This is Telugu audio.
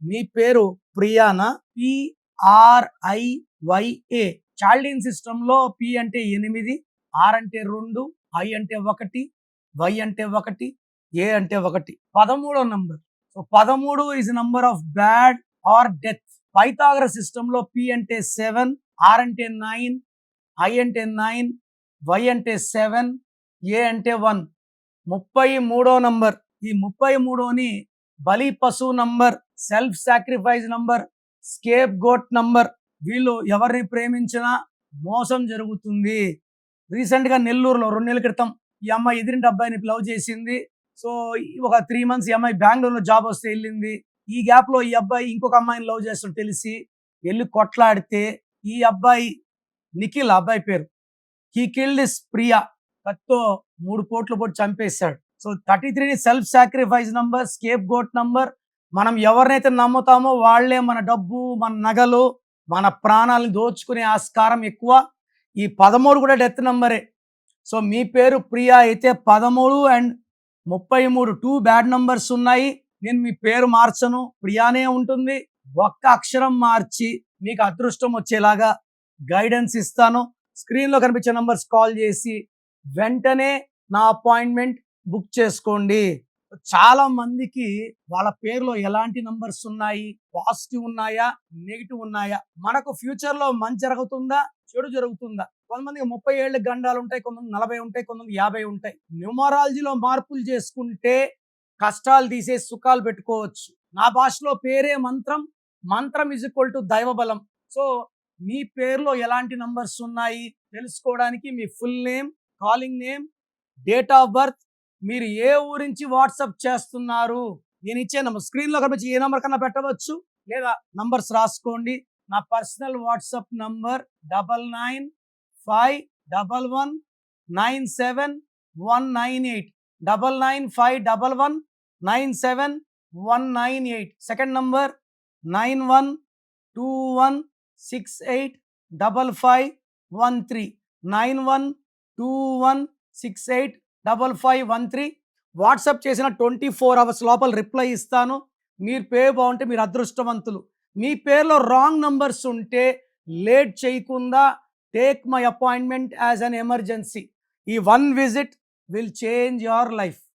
మీ పేరు ప్రియానా? PRIYA. చాల్డీన్ సిస్టమ్ లో P అంటే 8, R అంటే 2, I అంటే 1, Y అంటే 1, A అంటే 1. 13వ నంబర్. So 13 is number of bad or death. Pythagoras system లో P అంటే 7, R అంటే 9, I అంటే 9, Y అంటే 7, A అంటే 1. 33వ నంబర్. ఈ 33ని బలి పశువు number, self sacrifice number, scapegoat number. వీళ్ళు ఎవరిని ప్రేమించినా మోసం జరుగుతుంది. రీసెంట్ గా నెల్లూరులో 2 నెలల క్రితం ఈ అమ్మాయి ఎదిరింటి అబ్బాయిని లవ్ చేసింది. సో ఒక 3 months ఈ అమ్మాయి బెంగళూరులో జాబ్ వస్తే వెళ్ళింది. ఈ గ్యాప్ లో ఈ అబ్బాయి ఇంకొక అమ్మాయిని లవ్ చేస్తున్నట్టు తెలిసి వెళ్ళి కొట్లాడితే ఈ అబ్బాయి నిఖిల్ అబ్బాయి పేరు, హీ కిల్డ్ దిస్ ప్రియా, కత్తో 3 పోట్లు పొడి చంపేశాడు. So 33 self sacrifice number, scapegoat number. మనం ఎవరినైతే నమ్ముతామో వాళ్ళే మన డబ్బు, మన నగలు, మన ప్రాణాలను దోచుకునే ఆస్కారం ఎక్కువ. ఈ 13 కూడా డెత్ నంబరే. సో మీ పేరు ప్రియా అయితే 13 అండ్ 33 2 బ్యాడ్ నంబర్స్ ఉన్నాయి. నేను మీ పేరు మార్చను, ప్రియానే ఉంటుంది. ఒక్క అక్షరం మార్చి మీకు అదృష్టం వచ్చేలాగా గైడెన్స్ ఇస్తాను. స్క్రీన్లో కనిపించే నంబర్స్ కాల్ చేసి వెంటనే నా అపాయింట్మెంట్ బుక్ చేసుకోండి. చాలా మందికి వాళ్ళ పేరులో ఎలాంటి నంబర్స్ ఉన్నాయి, పాజిటివ్ ఉన్నాయా, నెగిటివ్ ఉన్నాయా, మనకు ఫ్యూచర్ లో మంచి జరుగుతుందా, చెడు జరుగుతుందా. కొంతమందికి 30 ఏళ్ళ గండాలు ఉంటాయి, కొంతమంది 40 ఉంటాయి, కొంతమంది 50 ఉంటాయి. న్యూమరాలజీలో మార్పులు చేసుకుంటే కష్టాలు తీసే సుఖాలు పెట్టుకోవచ్చు. నా భాషలో పేరే మంత్రం, మంత్రం ఇజ్ ఈక్వల్ టు దైవ బలం. సో మీ పేరులో ఎలాంటి నంబర్స్ ఉన్నాయి తెలుసుకోవడానికి మీ full name, calling name, date of birth, మీరు ఏ ఊరించి వాట్సాప్ చేస్తున్నారు, నేను ఇచ్చే నంబర్ స్క్రీన్లో కనిపించి ఏ నంబర్ కన్నా పెట్టవచ్చు, లేదా నంబర్స్ రాసుకోండి. నా personal WhatsApp number 9951197198, 9951197198. Second number 9121685513, 9121685513. WhatsApp చేసిన 24 hours లోపల రిప్లై ఇస్తాను. మీరు పేరు బాగుంటే మీరు అదృష్టవంతులు. మీ పేరులో రాంగ్ నంబర్స్ ఉంటే లేట్ చేయకుండా take my appointment as an emergency. ఈ 1 visit will change your life.